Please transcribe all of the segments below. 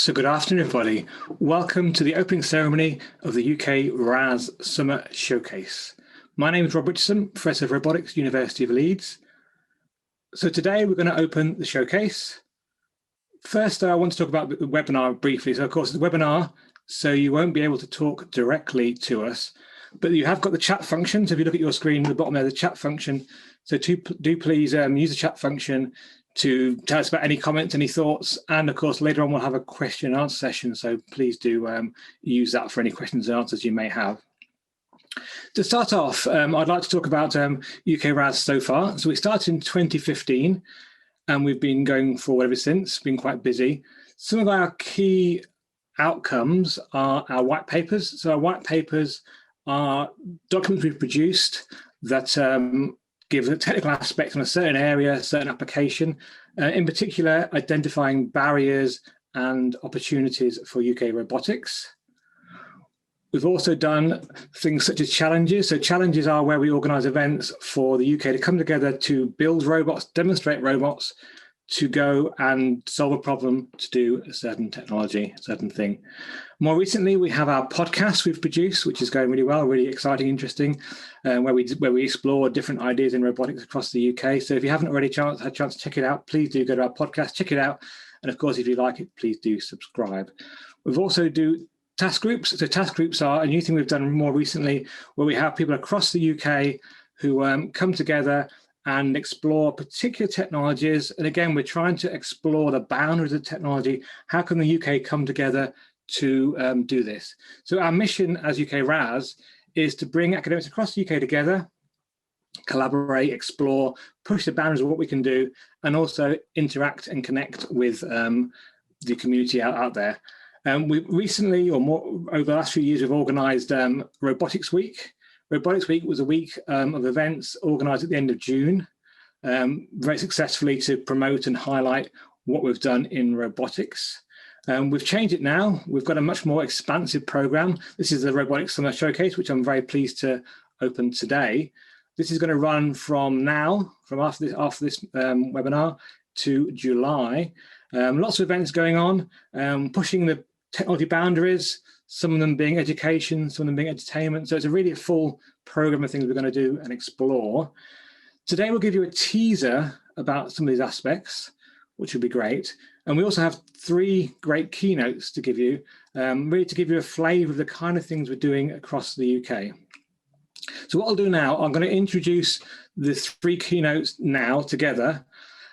So good afternoon, everybody. Welcome to the opening ceremony of the UK-RAS Summer Showcase. My name is Robert Richardson, Professor of Robotics, University of Leeds. So today we're going to open the showcase. First, I want to talk about the webinar briefly. So of course, it's a webinar, so you won't be able to talk directly to us, but you have got the chat function. So if you look at your screen at the bottom there, the chat function. So do please use the chat function to tell us about any comments, any thoughts, and of course later on we'll have a question and answer session, so please do use that for any questions and answers you may have. To start off, I'd like to talk about UK-RAS so far. So we started in 2015 and we've been going forward ever since, been quite busy. Some of our key outcomes are our white papers. So our white papers are documents we've produced that give a technical aspect on a certain area, a certain application, in particular identifying barriers and opportunities for UK robotics. We've also done things such as challenges. So challenges are where we organise events for the UK to come together to build robots, demonstrate robots, to go and solve a problem, to do a certain technology, a certain thing. More recently, we have our podcast we've produced, which is going really well, really exciting, interesting, where we explore different ideas in robotics across the UK. So if you haven't already had a chance to check it out, please do go to our podcast, check it out. And of course, if you like it, please do subscribe. We've also do task groups. So task groups are a new thing we've done more recently, where we have people across the UK who come together and explore particular technologies. And again, we're trying to explore the boundaries of technology. How can the UK come together to do this? So our mission as UK-RAS is to bring academics across the UK together, collaborate, explore, push the boundaries of what we can do, and also interact and connect with the community out there. We recently, or more over the last few years, we've organised Robotics Week. Robotics Week was a week of events organised at the end of June, very successfully to promote and highlight what we've done in robotics. We've changed it now. We've got a much more expansive programme. This is the Robotics Summer Showcase, which I'm very pleased to open today. This is going to run from now, from after this webinar to July. Lots of events going on, pushing the technology boundaries, some of them being education, some of them being entertainment. So it's a really full program of things we're going to do and explore. Today, we'll give you a teaser about some of these aspects, which will be great. And we also have 3 great keynotes to give you, really to give you a flavour of the kind of things we're doing across the UK. So what I'll do now, I'm going to introduce the 3 keynotes now together,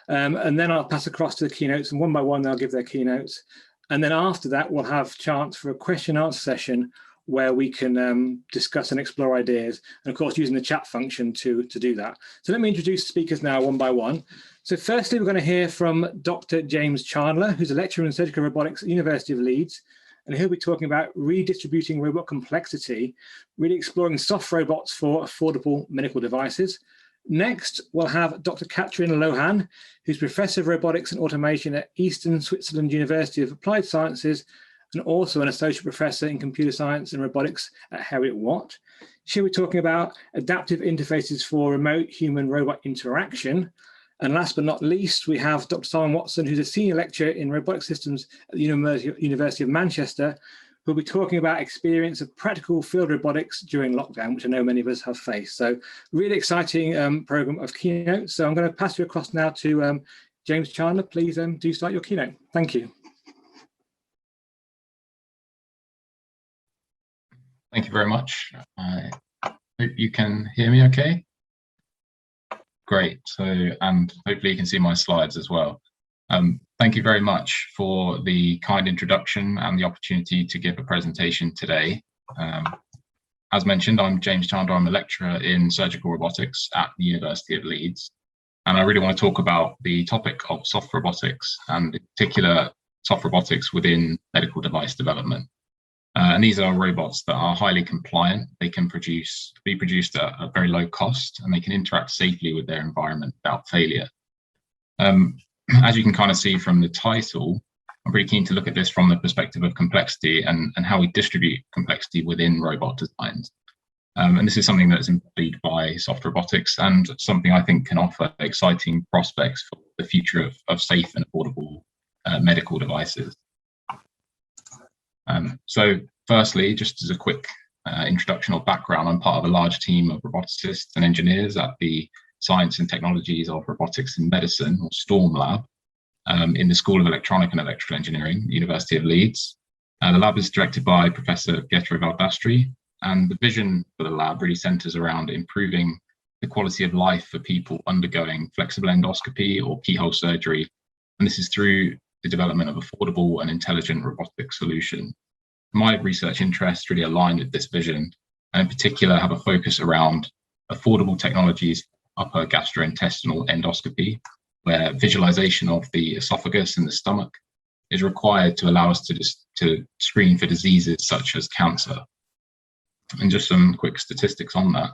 and then I'll pass across to the keynotes, and one by one they'll give their keynotes. And then after that, we'll have chance for a question and answer session where we can discuss and explore ideas, and of course using the chat function to do that. So let me introduce the speakers now one by one. So firstly, we're going to hear from Dr James Chandler, who's a lecturer in surgical robotics at the University of Leeds, and he'll be talking about redistributing robot complexity, really exploring soft robots for affordable medical devices. Next, we'll have Dr. Katrin Lohan, who's Professor of Robotics and Automation at Eastern Switzerland University of Applied Sciences, and also an Associate Professor in Computer Science and Robotics at Heriot-Watt. She'll be talking about adaptive interfaces for remote human-robot interaction. And last but not least, we have Dr. Simon Watson, who's a Senior Lecturer in Robotic Systems at the University of Manchester, who'll be talking about experience of practical field robotics during lockdown, which I know many of us have faced. So really exciting program of keynotes. So I'm going to pass you across now to James Chandler. Please do start your keynote. Thank you. Thank you very much. I hope you can hear me okay. Great. So, and hopefully you can see my slides as well. Thank you very much for the kind introduction and the opportunity to give a presentation today. As mentioned, I'm James Chandler. I'm a lecturer in surgical robotics at the University of Leeds. And I really want to talk about the topic of soft robotics, and in particular, soft robotics within medical device development. And these are robots that are highly compliant. They can be produced at a very low cost, and they can interact safely with their environment without failure. As you can kind of see from the title, I'm pretty keen to look at this from the perspective of complexity and how we distribute complexity within robot designs. And this is something that's embodied by soft robotics, and something I think can offer exciting prospects for the future of safe and affordable medical devices. So firstly, just as a quick introduction or background, I'm part of a large team of roboticists and engineers at the Science and Technologies of Robotics and Medicine, or STORM Lab, in the School of Electronic and Electrical Engineering, University of Leeds. The lab is directed by Professor Pietro Valdastri, and the vision for the lab really centres around improving the quality of life for people undergoing flexible endoscopy or keyhole surgery, and this is through the development of affordable and intelligent robotic solutions. My research interests really align with this vision, and in particular have a focus around affordable technologies for upper gastrointestinal endoscopy, where visualization of the esophagus and the stomach is required to allow us to screen for diseases such as cancer. And just some quick statistics on that.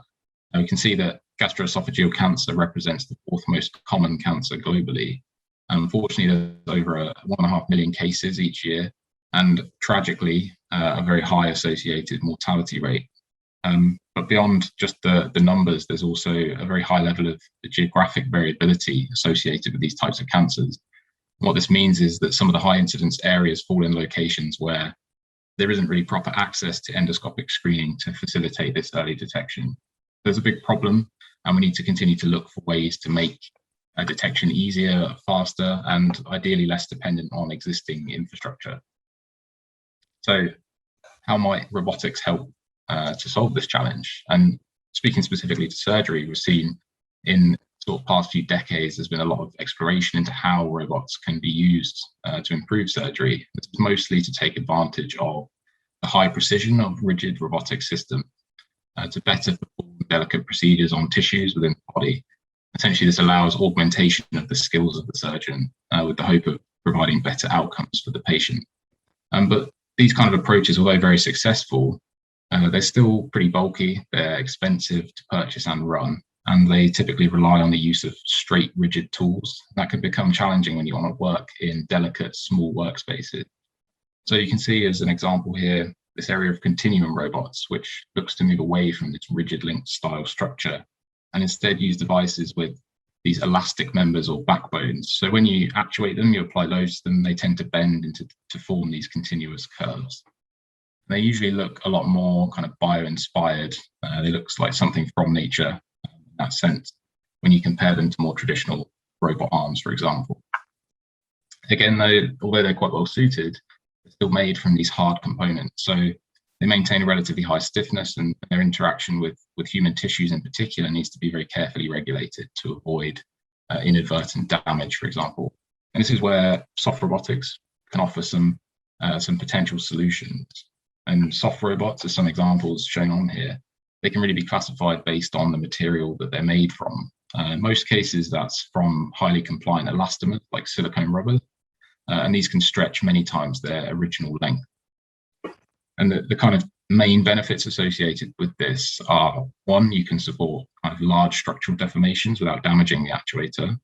We can see that gastroesophageal cancer represents the fourth most common cancer globally. And unfortunately, there's over 1.5 million cases each year, and tragically, a very high associated mortality rate. But beyond just the numbers, there's also a very high level of the geographic variability associated with these types of cancers. What this means is that some of the high incidence areas fall in locations where there isn't really proper access to endoscopic screening to facilitate this early detection. There's a big problem, and we need to continue to look for ways to make detection easier, faster, and ideally less dependent on existing infrastructure. So how might robotics help to solve this challenge? And speaking specifically to surgery, we've seen in sort of past few decades, there's been a lot of exploration into how robots can be used to improve surgery. This is mostly to take advantage of the high precision of rigid robotic systems to better perform delicate procedures on tissues within the body. Essentially, this allows augmentation of the skills of the surgeon with the hope of providing better outcomes for the patient. But these kind of approaches, although very successful, they're still pretty bulky, they're expensive to purchase and run, and they typically rely on the use of straight, rigid tools. That can become challenging when you want to work in delicate, small workspaces. So you can see as an example here, this area of continuum robots, which looks to move away from this rigid link style structure and instead use devices with these elastic members or backbones. So when you actuate them, you apply loads to them, they tend to bend to form these continuous curves. They usually look a lot more kind of bio-inspired. They look like something from nature in that sense, when you compare them to more traditional robot arms, for example. Again, though, although they're quite well suited, they're still made from these hard components. So they maintain a relatively high stiffness, and their interaction with human tissues in particular needs to be very carefully regulated to avoid inadvertent damage, for example. And this is where soft robotics can offer some potential solutions. And soft robots, as some examples shown on here, they can really be classified based on the material that they're made from. In most cases, that's from highly compliant elastomers like silicone rubber, and these can stretch many times their original length. And the kind of main benefits associated with this are, one, you can support kind of large structural deformations without damaging the actuator.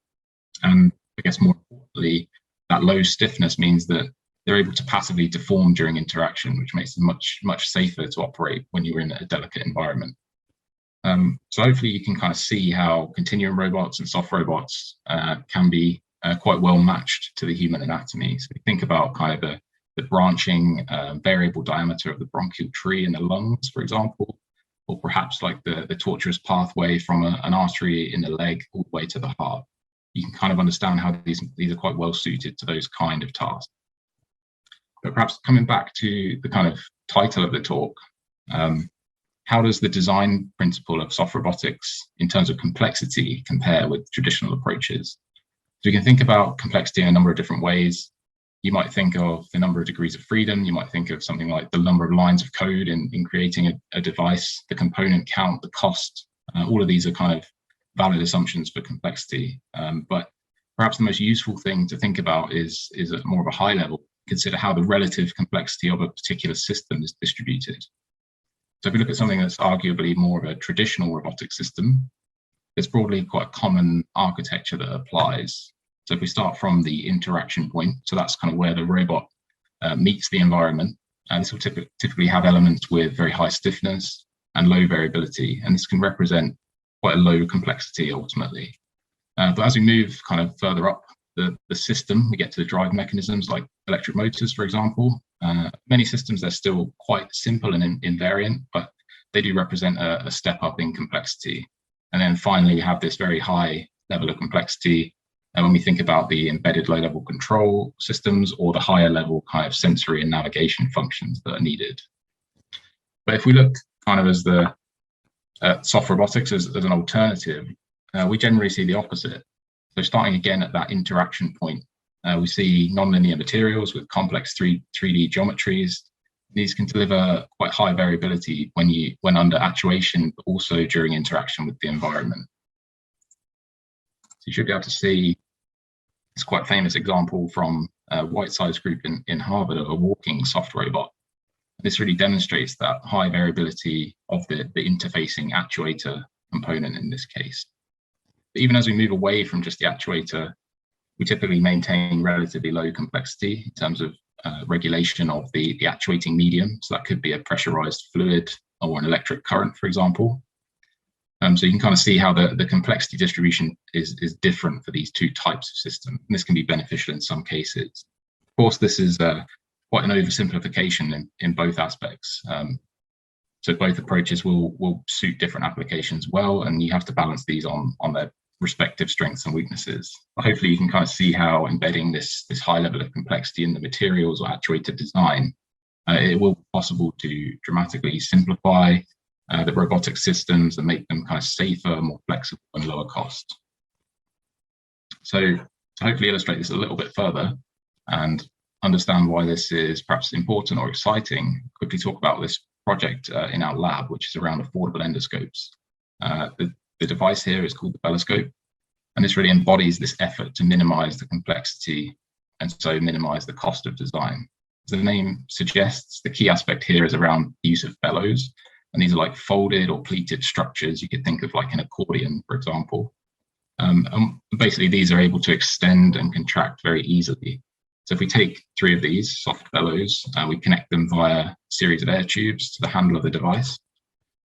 And I guess more importantly, that low stiffness means that they're able to passively deform during interaction, which makes them much safer to operate when you're in a delicate environment. So hopefully you can kind of see how continuum robots and soft robots can be quite well matched to the human anatomy. So we think about kind of the branching variable diameter of the bronchial tree in the lungs, for example, or perhaps like the tortuous pathway from an artery in the leg all the way to the heart. You can kind of understand how these are quite well suited to those kind of tasks. But perhaps coming back to the kind of title of the talk, how does the design principle of soft robotics in terms of complexity compare with traditional approaches? So you can think about complexity in a number of different ways. You might think of the number of degrees of freedom. You might think of something like the number of lines of code in creating a device, the component count, the cost. All of these are kind of valid assumptions for complexity. But perhaps the most useful thing to think about is at more of a high level. Consider how the relative complexity of a particular system is distributed. So if we look at something that's arguably more of a traditional robotic system, there's broadly quite a common architecture that applies. So if we start from the interaction point, so that's kind of where the robot meets the environment, and this will typically have elements with very high stiffness and low variability, and this can represent quite a low complexity ultimately. But as we move kind of further up the system, we get to the drive mechanisms like electric motors, for example. Many systems, they're still quite simple and invariant, but they do represent a step up in complexity. And then finally, you have this very high level of complexity when we think about the embedded low-level control systems or the higher level kind of sensory and navigation functions that are needed. But if we look kind of as the soft robotics as an alternative, we generally see the opposite. So starting again at that interaction point, we see nonlinear materials with complex 3D geometries. These can deliver quite high variability when under actuation, but also during interaction with the environment. So you should be able to see this quite famous example from Whiteside's group in Harvard of a walking soft robot. This really demonstrates that high variability of the interfacing actuator component in this case. But even as we move away from just the actuator, we typically maintain relatively low complexity in terms of regulation of the actuating medium. So that could be a pressurized fluid or an electric current, for example. So you can kind of see how the complexity distribution is different for these two types of systems. And this can be beneficial in some cases. Of course, this is quite an oversimplification in both aspects. So both approaches will suit different applications well, and you have to balance these on their respective strengths and weaknesses. But hopefully you can kind of see how embedding this high level of complexity in the materials or actuator design, it will be possible to dramatically simplify the robotic systems and make them kind of safer, more flexible and lower cost. So to hopefully illustrate this a little bit further and understand why this is perhaps important or exciting, quickly talk about this project in our lab, which is around affordable endoscopes. The device here is called the Beloscope, and this really embodies this effort to minimize the complexity and so minimize the cost of design. As the name suggests, the key aspect here is around the use of bellows, and these are like folded or pleated structures. You could think of like an accordion, for example. And basically, these are able to extend and contract very easily. So if we take 3 of these soft bellows, we connect them via a series of air tubes to the handle of the device,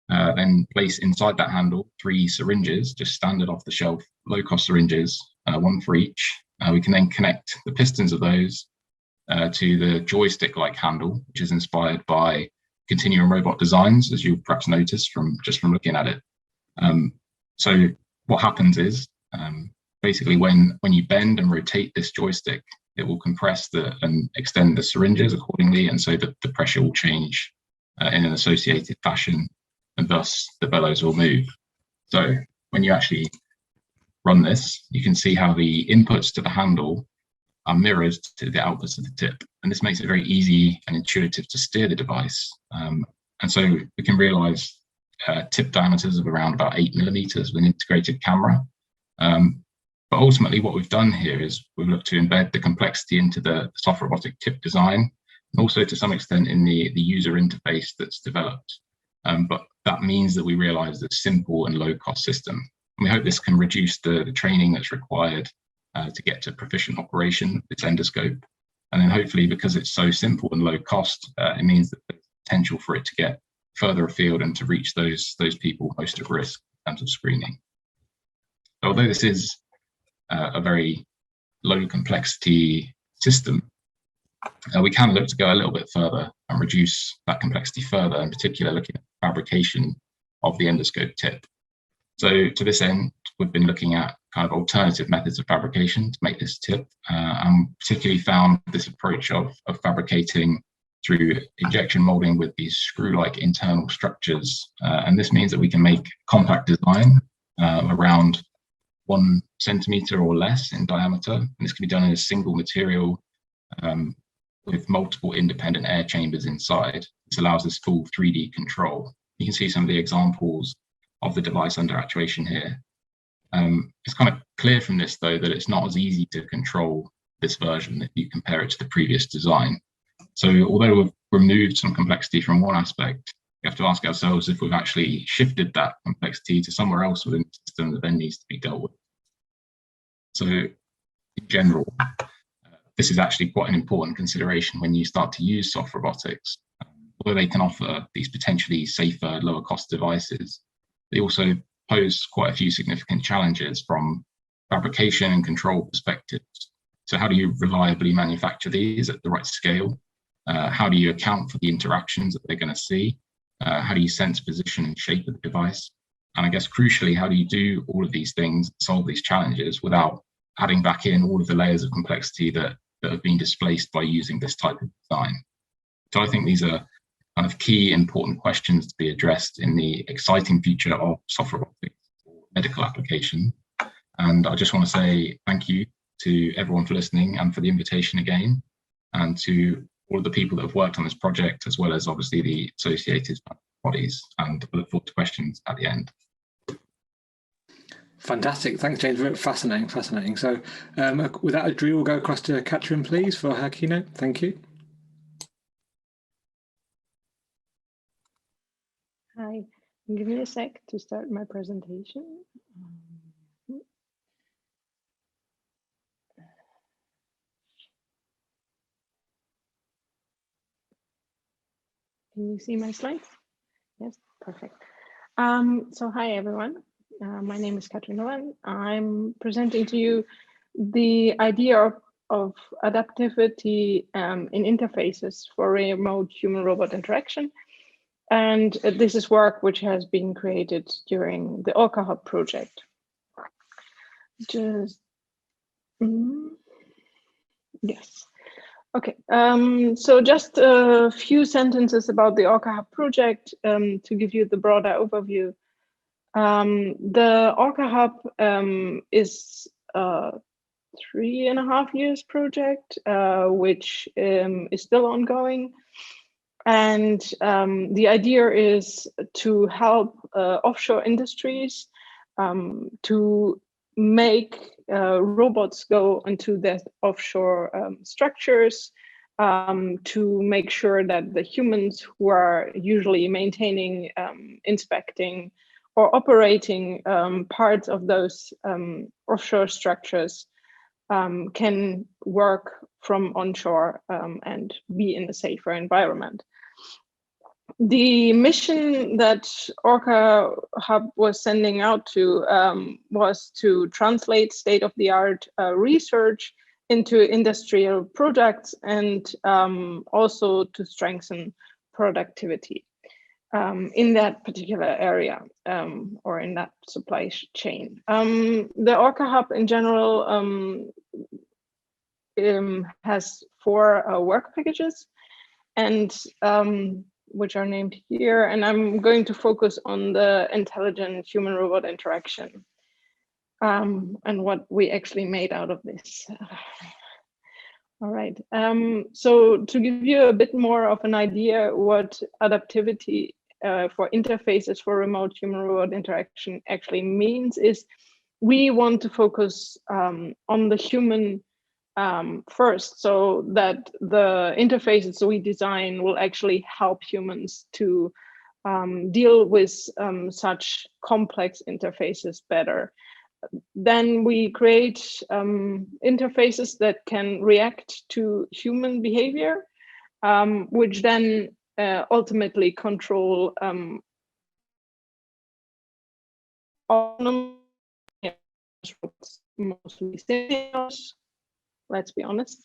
then place inside that handle 3 syringes, just standard off-the-shelf, low-cost syringes, 1 for each. We can then connect the pistons of those to the joystick-like handle, which is inspired by Continuum robot designs, as you'll perhaps notice from looking at it. So what happens is, basically when you bend and rotate this joystick, it will compress and extend the syringes accordingly, and so the pressure will change in an associated fashion, and thus the bellows will move. So when you actually run this, you can see how the inputs to the handle are mirrored to the outputs of the tip. And this makes it very easy and intuitive to steer the device. And so we can realize tip diameters of around about 8 millimeters with an integrated camera. But ultimately what we've done here is we've looked to embed the complexity into the soft robotic tip design, and also to some extent in the user interface that's developed. But that means that we realize a simple and low cost system. And we hope this can reduce the training that's required to get to proficient operation of this endoscope. And then hopefully, because it's so simple and low cost, it means that there's potential for it to get further afield and to reach those people most at risk in terms of screening. So although this is a very low complexity system, we can look to go a little bit further and reduce that complexity further, in particular looking at fabrication of the endoscope tip. So to this end, we've been looking at kind of alternative methods of fabrication to make this tip, and particularly found this approach of fabricating through injection molding with these screw-like internal structures. And this means that we can make compact design around 1 centimeter or less in diameter. And this can be done in a single material with multiple independent air chambers inside. This allows us full 3D control. You can see some of the examples of the device under actuation here. It's kind of clear from this, though, that it's not as easy to control this version if you compare it to the previous design. So although we've removed some complexity from one aspect, we have to ask ourselves if we've actually shifted that complexity to somewhere else within the system that then needs to be dealt with. So in general, this is actually quite an important consideration when you start to use soft robotics. Although they can offer these potentially safer, lower cost devices, they also pose quite a few significant challenges from fabrication and control perspectives. So how do you reliably manufacture these at the right scale? How do you account for the interactions that they're going to see? How do you sense position and shape of the device? And I guess crucially, how do you do all of these things, solve these challenges without adding back in all of the layers of complexity that have been displaced by using this type of design? So I think these are kind of key important questions to be addressed in the exciting future of software robotics for medical application. And I just want to say thank you to everyone for listening and for the invitation again, and to all of the people that have worked on this project, as well as obviously the associated bodies, and I look forward to questions at the end. Fantastic. Thanks, James. Fascinating, fascinating. So without ado, we'll go across to Katrin, please, for her keynote. Thank you. Hi, give me a sec to start my presentation. Can you see my slides? Yes, perfect. So hi, everyone. My name is Katrin Lohan. I'm presenting to you the idea of adaptivity in interfaces for remote human-robot interaction. And this is work which has been created during the Orca Hub project. Yes. Okay, so just a few sentences about the Orca Hub project to give you the broader overview. The Orca Hub is a 3.5 years project, which is still ongoing. And the idea is to help offshore industries to make robots go into their offshore structures, to make sure that the humans who are usually maintaining, inspecting, or operating parts of those offshore structures can work from onshore and be in a safer environment. The mission that Orca Hub was sending out to was to translate state-of-the-art research into industrial products, and also to strengthen productivity in that particular area or in that supply chain. The Orca Hub in general has 4 work packages, and which are named here, and I'm going to focus on the intelligent human-robot interaction and what we actually made out of this. All right, so to give you a bit more of an idea what adaptivity for interfaces for remote human-robot interaction actually means, is we want to focus on the human first, so that the interfaces we design will actually help humans to deal with such complex interfaces better. Then we create interfaces that can react to human behavior, which then ultimately control autonomous, mostly stimulus, let's be honest.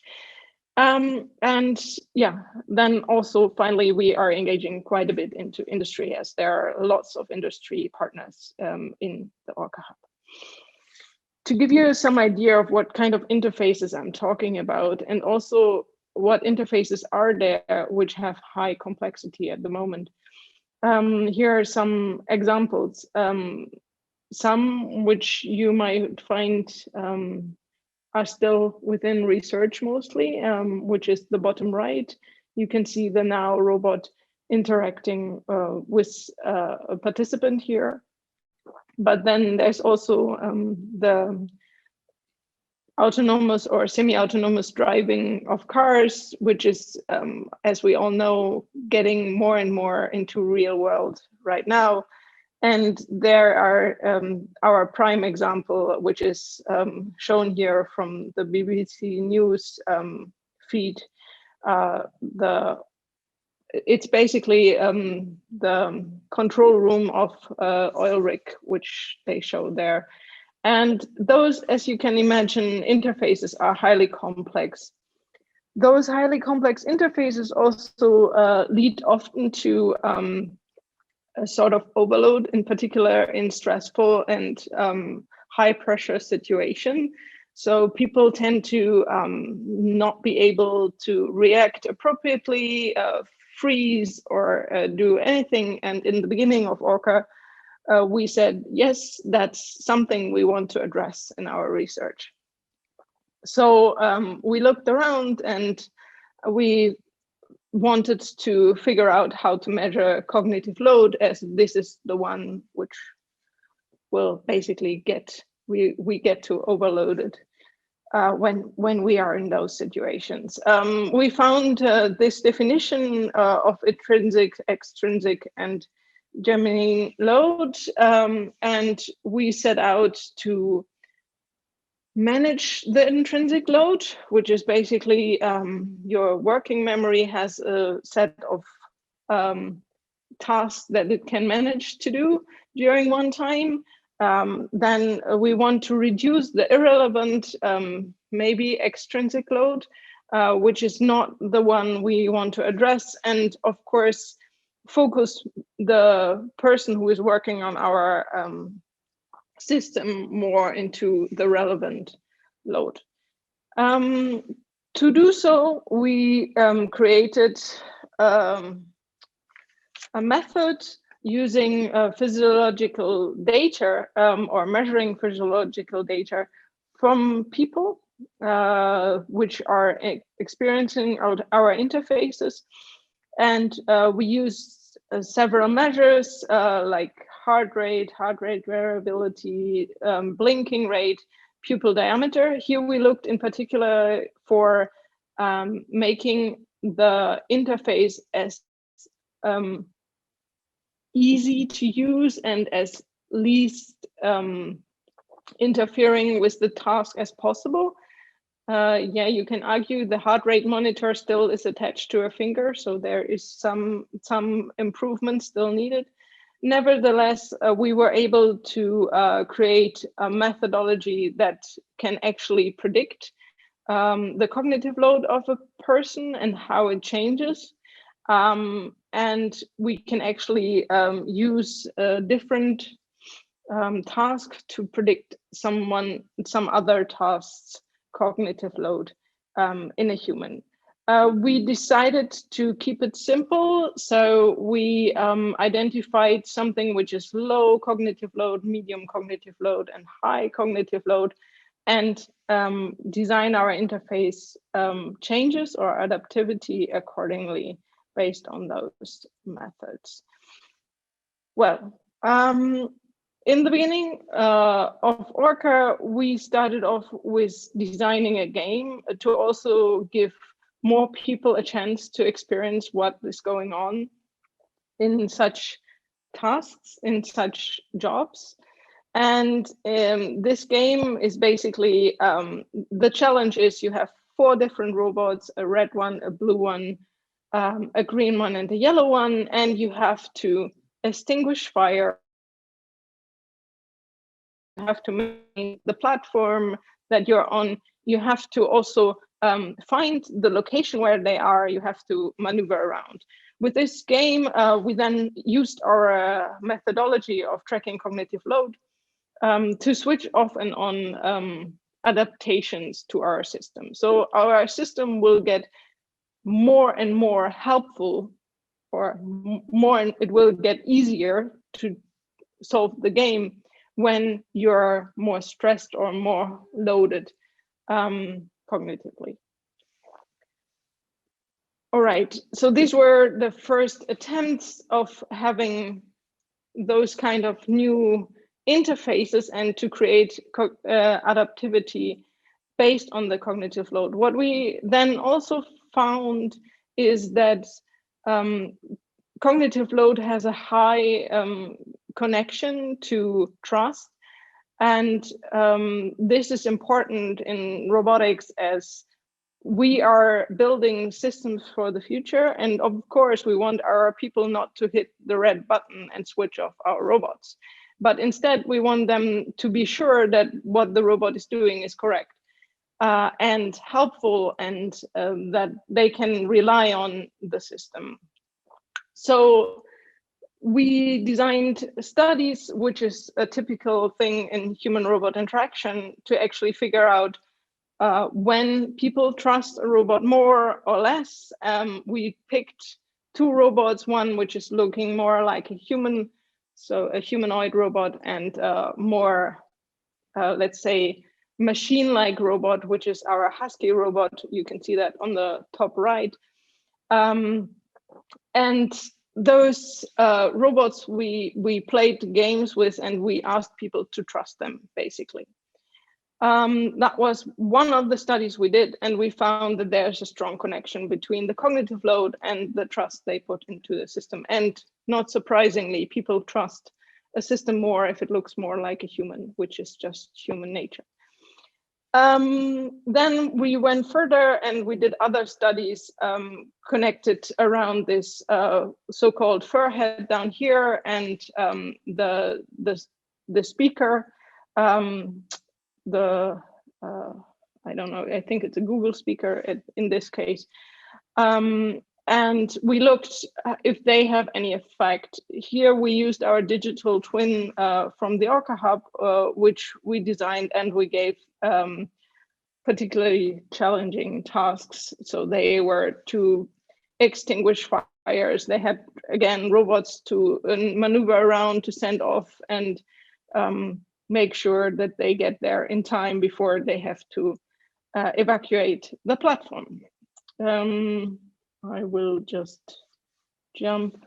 And yeah, then also finally, we are engaging quite a bit into industry, as there are lots of industry partners in the Orca Hub. To give you some idea of what kind of interfaces I'm talking about, and also what interfaces are there which have high complexity at the moment, here are some examples. Some which you might find are still within research mostly, which is the bottom right. You can see the Now robot interacting with a participant here. But then there's also the autonomous or semi-autonomous driving of cars, which is, as we all know, getting more and more into real world right now. And there are our prime example, which is shown here from the BBC News feed. It's basically the control room of oil rig, which they show there. And those, as you can imagine, interfaces are highly complex. Those highly complex interfaces also lead often to a sort of overload, in particular in stressful and high pressure situation. So people tend to not be able to react appropriately, freeze, or do anything. And in the beginning of ORCA, we said, yes, that's something we want to address in our research. So we looked around and we wanted to figure out how to measure cognitive load, as this is the one which will basically we get to overloaded when we are in those situations. We found this definition of intrinsic, extrinsic, and germinating load, and we set out to manage the intrinsic load, which is basically your working memory has a set of tasks that it can manage to do during one time. Then we want to reduce the irrelevant, maybe extrinsic load, which is not the one we want to address. And of course, focus the person who is working on our system more into the relevant load. To do so, we created a method using physiological data or measuring physiological data from people which are experiencing our interfaces. And we use several measures like heart rate variability, blinking rate, pupil diameter. Here we looked in particular for making the interface as easy to use and as least interfering with the task as possible. Yeah, you can argue the heart rate monitor still is attached to a finger, so there is some improvement still needed. Nevertheless, we were able to create a methodology that can actually predict the cognitive load of a person and how it changes. And we can actually use different tasks to predict some other tasks cognitive load in a human. We decided to keep it simple, so we identified something which is low cognitive load, medium cognitive load, and high cognitive load, and design our interface changes or adaptivity accordingly based on those methods. Well, in the beginning of ORCA, we started off with designing a game to also give more people a chance to experience what is going on in such tasks, in such jobs. And this game is basically, the challenge is you have 4 different robots, a red one, a blue one, a green one, and a yellow one, and you have to extinguish fire. You have to maintain the platform that you're on. You have to also find the location where they are. You have to maneuver around. With this game, we then used our methodology of tracking cognitive load to switch off and on adaptations to our system. So our system will get more and more helpful, or it will get easier to solve the game when you're more stressed or more loaded cognitively. All right, so these were the first attempts of having those kind of new interfaces and to create adaptivity based on the cognitive load. What we then also found is that cognitive load has a high connection to trust. And this is important in robotics as we are building systems for the future. And of course, we want our people not to hit the red button and switch off our robots. but instead we want them to be sure that what the robot is doing is correct and helpful, and that they can rely on the system. So we designed studies, which is a typical thing in human-robot interaction, to actually figure out when people trust a robot more or less. We picked 2 robots, one which is looking more like a human, so a humanoid robot, and more, let's say, machine-like robot, which is our Husky robot. You can see that on the top right. And those robots we played games with, and we asked people to trust them, basically. That was one of the studies we did, and we found that there's a strong connection between the cognitive load and the trust they put into the system. And not surprisingly, people trust a system more if it looks more like a human, which is just human nature. Then we went further and we did other studies connected around this so-called fur head down here, and the speaker, I don't know, I think it's a Google speaker in this case. And we looked if they have any effect. Here we used our digital twin from the Orca Hub, which we designed, and we gave particularly challenging tasks. So they were to extinguish fires. They had, again, robots to maneuver around, to send off, and make sure that they get there in time before they have to evacuate the platform. I will just jump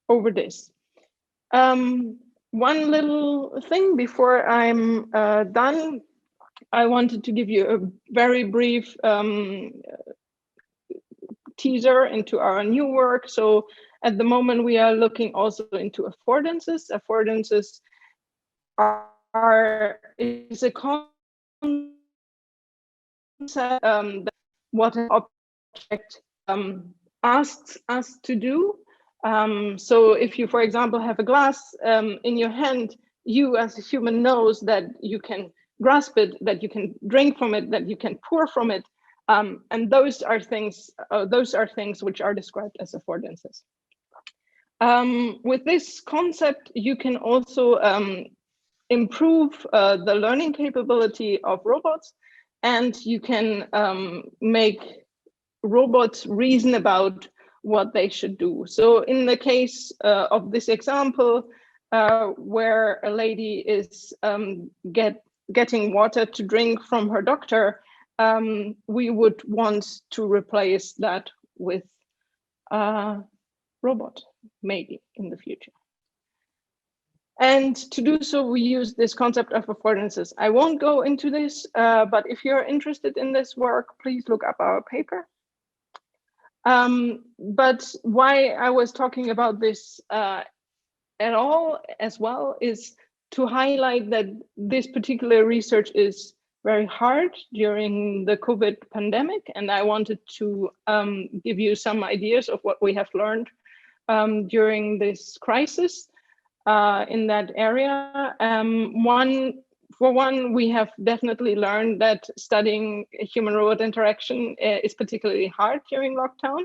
over this. One little thing before I'm done. I wanted to give you a very brief teaser into our new work. So at the moment, we are looking also into affordances. Affordances is a concept what an object asks us to do. So if you, for example, have a glass in your hand, you as a human knows that you can grasp it, that you can drink from it, that you can pour from it, and those are things which are described as affordances. With this concept, you can also improve the learning capability of robots, and you can make robots reason about what they should do. So in the case of this example, where a lady is getting water to drink from her doctor, we would want to replace that with a robot, maybe in the future. And to do so, we use this concept of affordances. I won't go into this, but if you're interested in this work, please look up our paper. But why I was talking about this at all as well is to highlight that this particular research is very hard during the COVID pandemic, and I wanted to give you some ideas of what we have learned during this crisis in that area. For one, we have definitely learned that studying human-robot interaction is particularly hard during lockdown,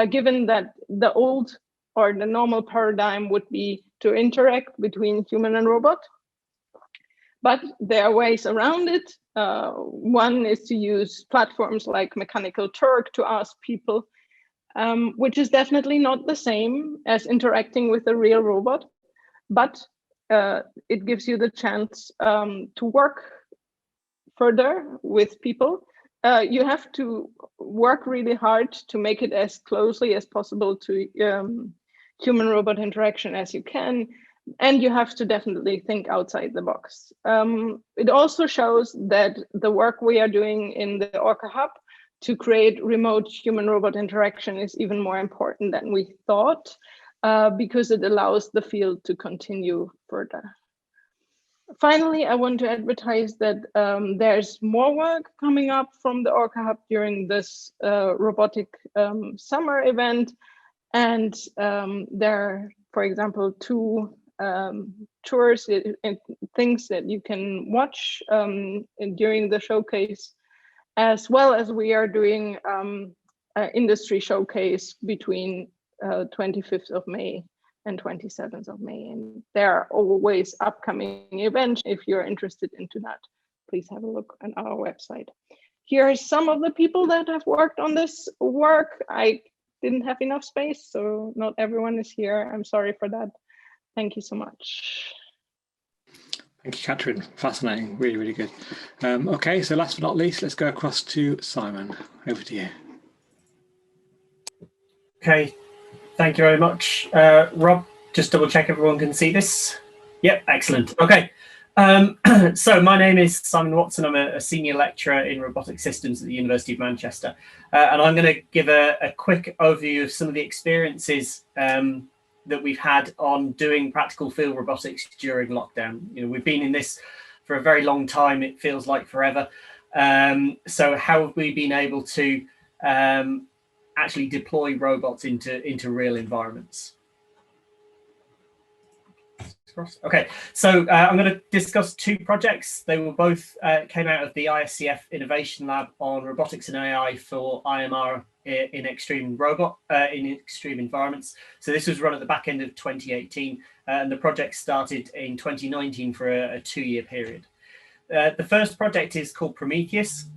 given that the old or the normal paradigm would be to interact between human and robot. But there are ways around it. One is to use platforms like Mechanical Turk to ask people, which is definitely not the same as interacting with a real robot, but it gives you the chance to work further with people. You have to work really hard to make it as closely as possible to human-robot interaction as you can, and you have to definitely think outside the box. It also shows that the work we are doing in the Orca Hub to create remote human-robot interaction is even more important than we thought, because it allows the field to continue further. Finally, I want to advertise that there's more work coming up from the Orca Hub during this robotic summer event. And there are, for example, 2 tours and things that you can watch during the showcase, as well as we are doing an industry showcase between 25th of May and 27th of May. And there are always upcoming events. If you're interested into that, please have a look on our website. Here are some of the people that have worked on this work. I didn't have enough space, so not everyone is here. I'm sorry for that. Thank you so much. Thank you, Katrin. Fascinating, really, really good. Okay, so last but not least, let's go across to Simon. Over to you. Okay, thank you very much. Rob, just double check everyone can see this. Yep, excellent. Okay, so my name is Simon Watson. I'm a senior lecturer in robotic systems at the University of Manchester. And I'm going to give a quick overview of some of the experiences that we've had on doing practical field robotics during lockdown. You know, we've been in this for a very long time. It feels like forever. So how have we been able to actually deploy robots into real environments? Okay, so I'm going to discuss two projects. They were both came out of the ISCF Innovation Lab on robotics and AI for IMR in extreme environments. So this was run at the back end of 2018, and the project started in 2019 for a 2-year period. The first project is called Prometheus,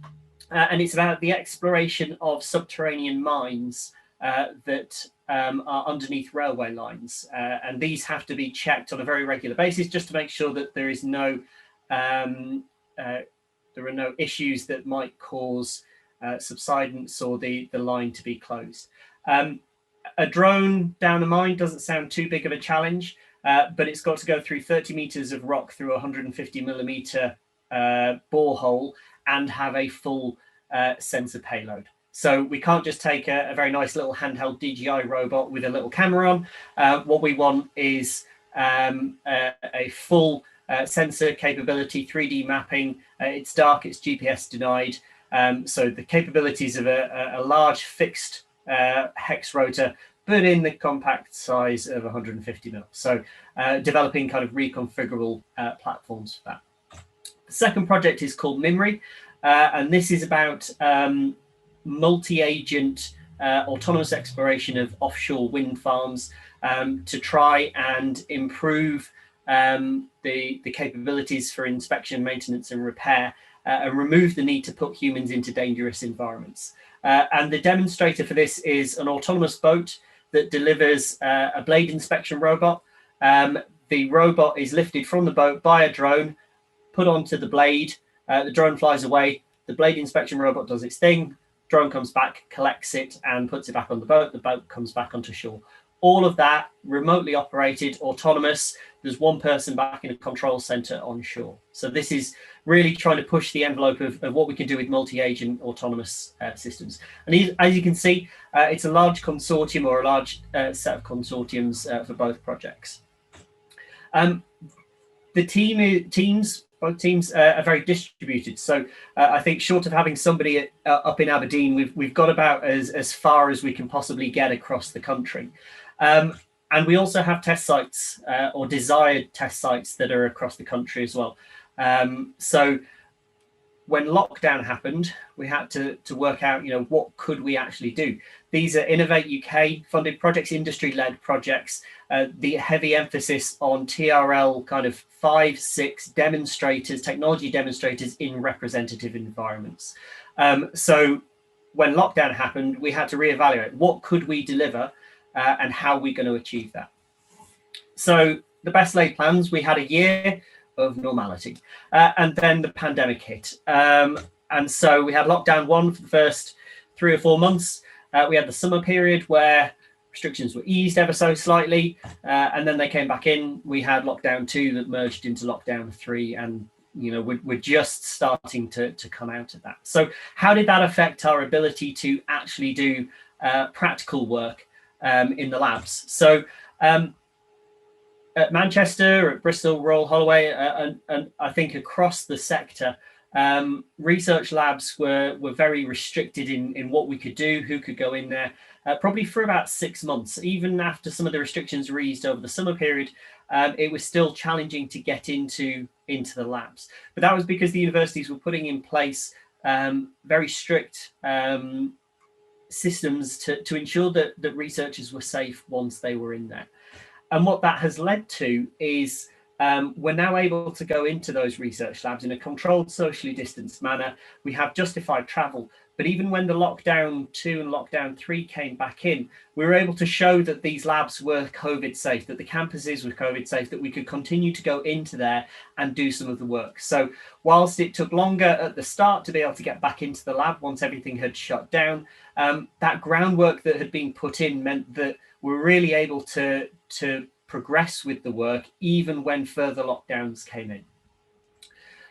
and it's about the exploration of subterranean mines that are underneath railway lines, and these have to be checked on a very regular basis just to make sure that there is no there are no issues that might cause subsidence or the line to be closed. A drone down a mine doesn't sound too big of a challenge, but it's got to go through 30 meters of rock through a 150 millimeter borehole and have a full sensor payload. So we can't just take a very nice little handheld DJI robot with a little camera on. What we want is a full sensor capability, 3D mapping. It's dark, it's GPS denied. So the capabilities of a large fixed hex rotor, but in the compact size of 150 mil. So developing kind of reconfigurable platforms for that. The second project is called MIMRI, and this is about multi-agent autonomous exploration of offshore wind farms to try and improve the capabilities for inspection, maintenance and repair, and remove the need to put humans into dangerous environments. And the demonstrator for this is an autonomous boat that delivers a blade inspection robot. The robot is lifted from the boat by a drone, put onto the blade, the drone flies away, the blade inspection robot does its thing, drone comes back, collects it and puts it back on the boat comes back onto shore. All of that remotely operated, autonomous. There's one person back in a control center on shore. So this is really trying to push the envelope of what we can do with multi-agent autonomous systems. And as you can see, it's a large consortium or a large set of consortiums for both projects. The both teams are very distributed. So I think short of having somebody up in Aberdeen, we've got about as far as we can possibly get across the country. And we also have test sites or desired test sites that are across the country as well. So when lockdown happened, we had to work out, what could we actually do? These are Innovate UK funded projects, industry-led projects, the heavy emphasis on TRL kind of 5-6 demonstrators, technology demonstrators in representative environments. So when lockdown happened, we had to reevaluate what could we deliver and how are we going to achieve that. So the best laid plans, we had a year of normality and then the pandemic hit. And so we had lockdown 1 for the first 3 or 4 months. We had the summer period where restrictions were eased ever so slightly, and then they came back in. We had lockdown 2 that merged into lockdown 3, and we're just starting to come out of that. So how did that affect our ability to actually do practical work in the labs? So at Manchester, at Bristol, Royal Holloway, and I think across the sector, Research labs were very restricted in what we could do, who could go in there, probably for about 6 months. Even after some of the restrictions were eased over the summer period, it was still challenging to get into the labs. But that was because the universities were putting in place very strict systems to ensure that researchers were safe once they were in there. And what that has led to is we're now able to go into those research labs in a controlled, socially distanced manner. We have justified travel, but even when the lockdown 2 and lockdown 3 came back in, we were able to show that these labs were COVID safe, that the campuses were COVID safe, that we could continue to go into there and do some of the work. So whilst it took longer at the start to be able to get back into the lab once everything had shut down, that groundwork that had been put in meant that we're really able to progress with the work even when further lockdowns came in.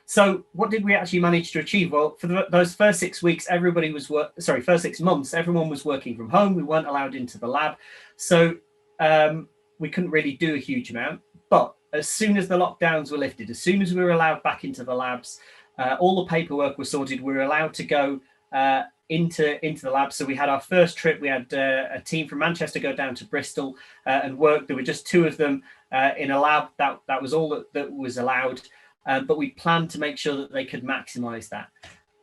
So what did we actually manage to achieve? Well, for those first 6 weeks, first 6 months, everyone was working from home. We weren't allowed into the lab. So we couldn't really do a huge amount. But as soon as the lockdowns were lifted, as soon as we were allowed back into the labs, all the paperwork was sorted. We were allowed to go into the lab. So we had our first trip. We had a team from Manchester go down to Bristol and work. There were just 2 of them in a lab. That was all that was allowed. But we planned to make sure that they could maximize that.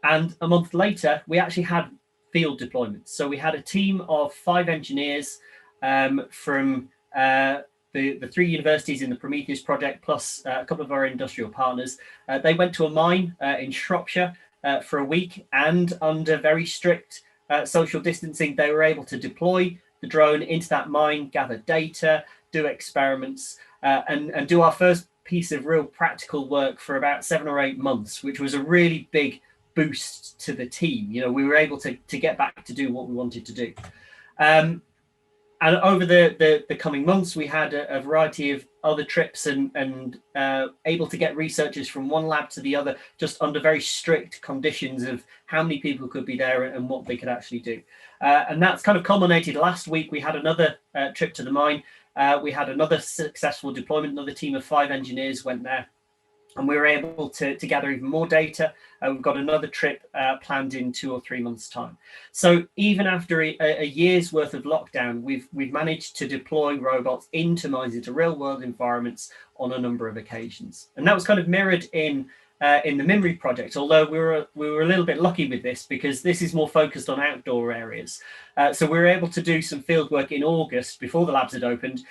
And a month later, we actually had field deployments. So we had a team of 5 engineers from the 3 universities in the Prometheus project, plus a couple of our industrial partners. They went to a mine in Shropshire for a week, and under very strict social distancing, they were able to deploy the drone into that mine, gather data, do experiments, and do our first piece of real practical work for about 7 or 8 months, which was a really big boost to the team. You know, we were able to get back to do what we wanted to do. And over the coming months, we had a variety of other trips and able to get researchers from one lab to the other, just under very strict conditions of how many people could be there and what they could actually do. And that's kind of culminated last week. We had another trip to the mine. We had another successful deployment. Another team of 5 engineers went there, and we were able to gather even more data. We've got another trip planned in 2 or 3 months' time. So even after a year's worth of lockdown, we've managed to deploy robots into mines, into real-world environments on a number of occasions. And that was kind of mirrored in the MIMRI project, although we were a little bit lucky with this because this is more focused on outdoor areas. So we were able to do some field work in August before the labs had opened,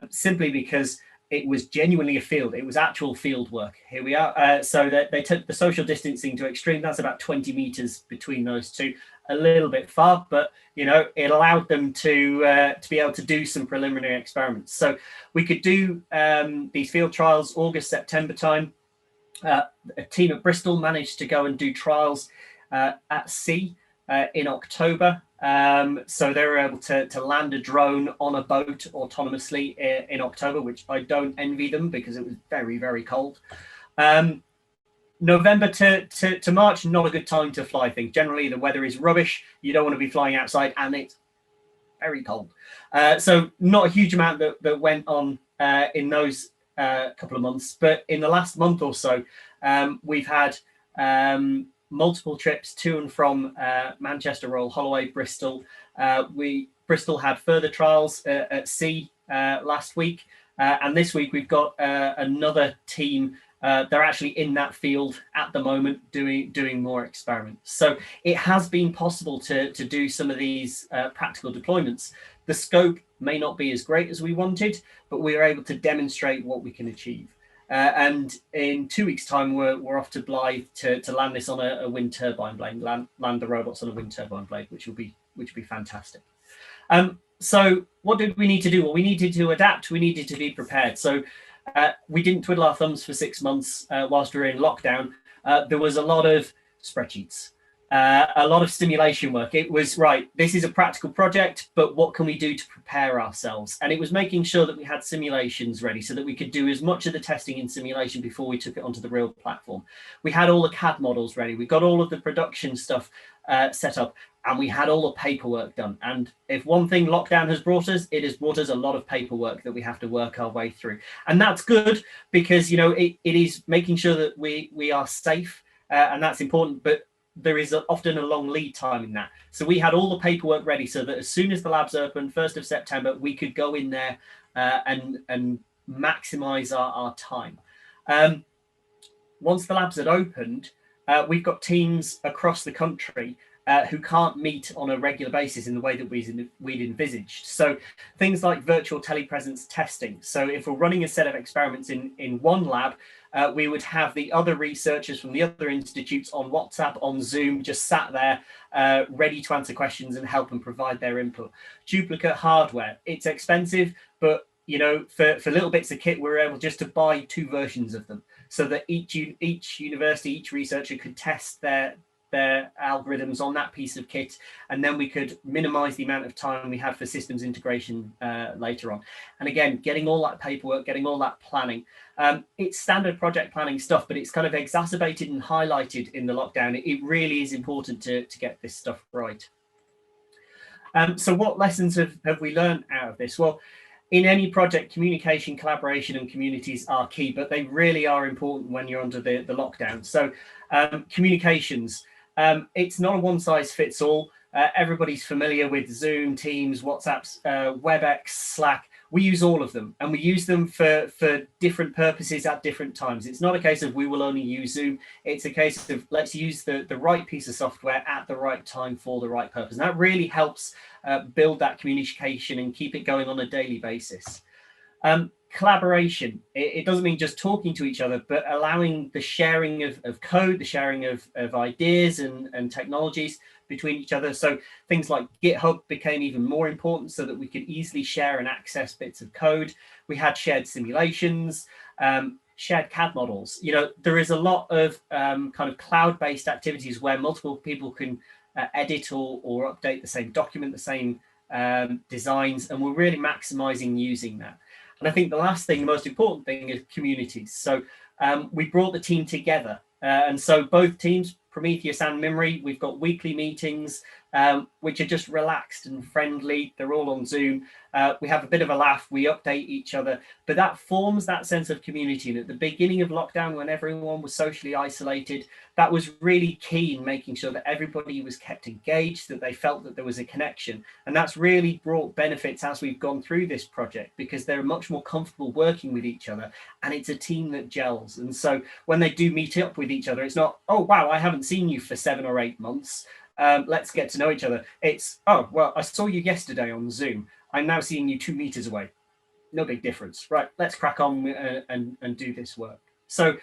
simply because it was genuinely a field. It was actual field work. Here we are. So that they took the social distancing to extreme. That's about 20 meters between those 2, a little bit far, but you know, it allowed them to be able to do some preliminary experiments. So we could do these field trials August, September time. A team at Bristol managed to go and do trials at sea in October. So they were able to land a drone on a boat autonomously in October, which I don't envy them because it was very, very cold. November to March, not a good time to fly things. Generally, the weather is rubbish. You don't want to be flying outside, and it's very cold. So not a huge amount that went on in those couple of months. But in the last month or so, we've had multiple trips to and from Manchester, Royal Holloway, Bristol. Bristol had further trials at sea last week, and this week we've got another team. They're actually in that field at the moment doing more experiments. So it has been possible to do some of these practical deployments. The scope may not be as great as we wanted, but we are able to demonstrate what we can achieve. And in 2 weeks' time, we're off to Blythe to land this on a wind turbine blade, land the robots on a wind turbine blade, which will be fantastic. So what did we need to do? Well, we needed to adapt. We needed to be prepared. So we didn't twiddle our thumbs for 6 months whilst we were in lockdown. There was a lot of spreadsheets, a lot of simulation work. It was, right, this is a practical project, but what can we do to prepare ourselves? And it was making sure that we had simulations ready so that we could do as much of the testing in simulation before we took it onto the real platform. We had all the CAD models ready. We got all of the production stuff set up, and we had all the paperwork done. And if one thing lockdown has brought us, it has brought us a lot of paperwork that we have to work our way through. And that's good because, you know, it is making sure that we are safe and that's important, but there is often a long lead time in that. So we had all the paperwork ready so that as soon as the labs opened, 1st of September, we could go in there and maximize our time. Once the labs had opened, we've got teams across the country who can't meet on a regular basis in the way that we'd envisaged. So things like virtual telepresence testing. So if we're running a set of experiments in one lab, we would have the other researchers from the other institutes on WhatsApp, on Zoom, just sat there ready to answer questions and help and provide their input. Duplicate hardware, it's expensive, but you know, for little bits of kit, we were able just to buy 2 versions of them so that each university, each researcher could test their algorithms on that piece of kit, and then we could minimize the amount of time we had for systems integration later on. And again, getting all that paperwork, getting all that planning. It's standard project planning stuff, but it's kind of exacerbated and highlighted in the lockdown. It really is important to get this stuff right. So what lessons have we learned out of this? Well, in any project, communication, collaboration, and communities are key, but they really are important when you're under the lockdown. So communications, it's not a one-size-fits-all. Everybody's familiar with Zoom, Teams, WhatsApp, WebEx, Slack. We use all of them, and we use them for different purposes at different times. It's not a case of we will only use Zoom. It's a case of let's use the right piece of software at the right time for the right purpose. And that really helps build that communication and keep it going on a daily basis. Collaboration, it doesn't mean just talking to each other, but allowing the sharing of code, the sharing of ideas and technologies between each other. So things like GitHub became even more important so that we could easily share and access bits of code. We had shared simulations, shared CAD models. You know, there is a lot of kind of cloud-based activities where multiple people can edit or update the same document, the same designs, and we're really maximizing using that. And I think the last thing, the most important thing, is communities. So we brought the team together. And so both teams, Prometheus and Mimri, we've got weekly meetings, which are just relaxed and friendly. They're all on Zoom. We have a bit of a laugh. We update each other. But that forms that sense of community. And at the beginning of lockdown, when everyone was socially isolated, that was really key in making sure that everybody was kept engaged, that they felt that there was a connection. And that's really brought benefits as we've gone through this project, because they're much more comfortable working with each other. And it's a team that gels. And so when they do meet up with each other, it's not, oh, wow, I haven't seen you for 7 or 8 months. Let's get to know each other. It's, oh, well, I saw you yesterday on Zoom. I'm now seeing you 2 meters away. No big difference. Right, let's crack on and do this work. So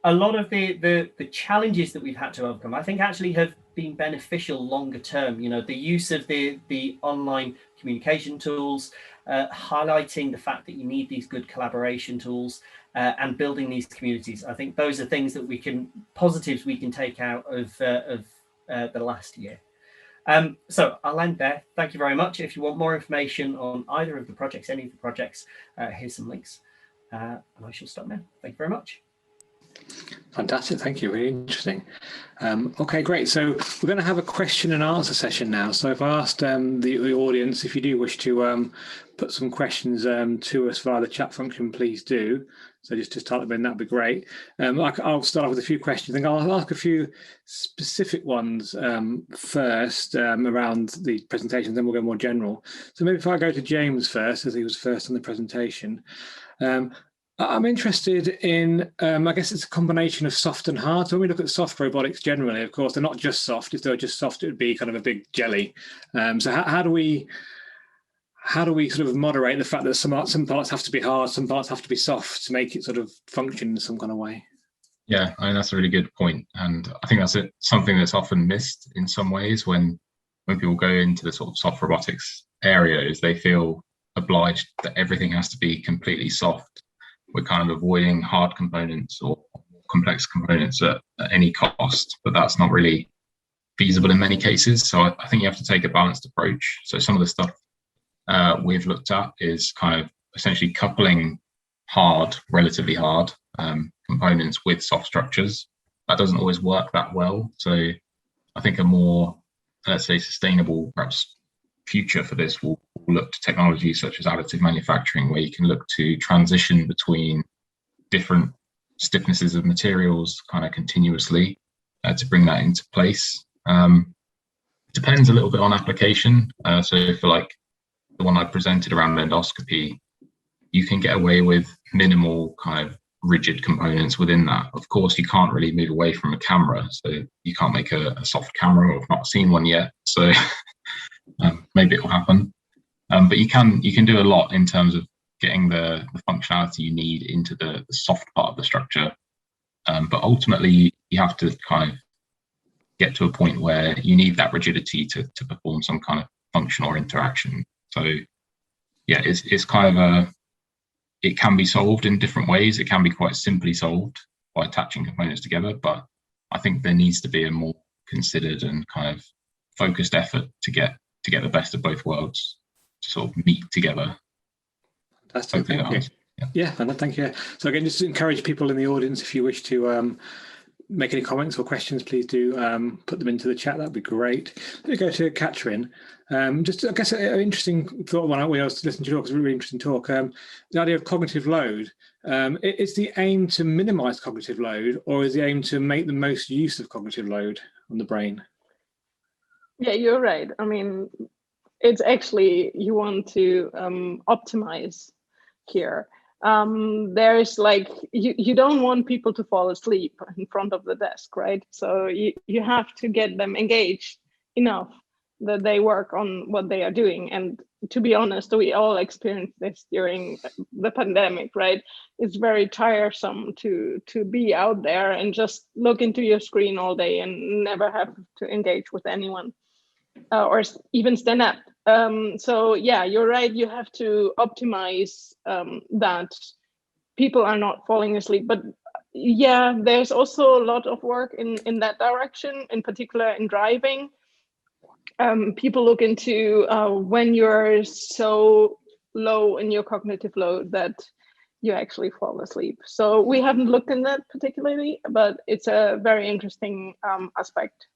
a lot of the challenges that we've had to overcome, I think, actually have been beneficial longer term. You know, the use of the online communication tools, highlighting the fact that you need these good collaboration tools, and building these communities. I think those are things that positives we can take out of the last year. So I'll end there. Thank you very much. If you want more information on either of the projects, any of the projects, here's some links. And I shall stop now. Thank you very much. Fantastic, thank you, really interesting. Okay, great. So we're going to have a question and answer session now. So I've asked the audience, if you do wish to put some questions to us via the chat function, please do. So just type them in, that'd be great. I'll start off with a few questions. I think I'll ask a few specific ones first around the presentation, then we'll go more general. So maybe if I go to James first, as he was first on the presentation. I'm interested in, I guess it's a combination of soft and hard. So when we look at soft robotics generally, of course, they're not just soft. If they were just soft, it would be kind of a big jelly. So how do we sort of moderate the fact that some parts have to be hard, some parts have to be soft to make it sort of function in some kind of way? Yeah, I mean, that's a really good point. And I think that's something that's often missed in some ways when people go into the sort of soft robotics areas, they feel obliged that everything has to be completely soft. We're kind of avoiding hard components or complex components at any cost, but that's not really feasible in many cases. So I think you have to take a balanced approach. So some of the stuff we've looked at is kind of essentially coupling relatively hard components with soft structures. That doesn't always work that well. So I think a more, let's say, sustainable, perhaps, future for this will look to technologies such as additive manufacturing, where you can look to transition between different stiffnesses of materials kind of continuously to bring that into place. Depends a little bit on application. So for like the one I presented around endoscopy, you can get away with minimal kind of rigid components within that. Of course, you can't really move away from a camera, so you can't make a soft camera. I've not seen one yet, so maybe it will happen. But you can do a lot in terms of getting the functionality you need into the soft part of the structure. But ultimately, you have to kind of get to a point where you need that rigidity to perform some kind of function or interaction. So yeah, it's kind of it can be solved in different ways. It can be quite simply solved by attaching components together, but I think there needs to be a more considered and kind of focused effort to get the best of both worlds to sort of meet together. Fantastic, thank you. Yeah, thank you. So again, just to encourage people in the audience, if you wish to make any comments or questions, please do put them into the chat. That'd be great. Let me go to Katrin. Just, I guess, an interesting thought when I was listening to you talk, it was a really interesting talk. The idea of cognitive load. Is the aim to minimize cognitive load, or is the aim to make the most use of cognitive load on the brain? Yeah, you're right. I mean, it's actually, you want to optimize here. There's like, you don't want people to fall asleep in front of the desk, right? So you have to get them engaged enough that they work on what they are doing. And to be honest, we all experienced this during the pandemic, right? It's very tiresome to be out there and just look into your screen all day and never have to engage with anyone or even stand up. So yeah, you're right. You have to optimize that people are not falling asleep. But yeah, there's also a lot of work in that direction, in particular in driving. People look into when you're so low in your cognitive load that you actually fall asleep. So we haven't looked in that particularly, but it's a very interesting aspect.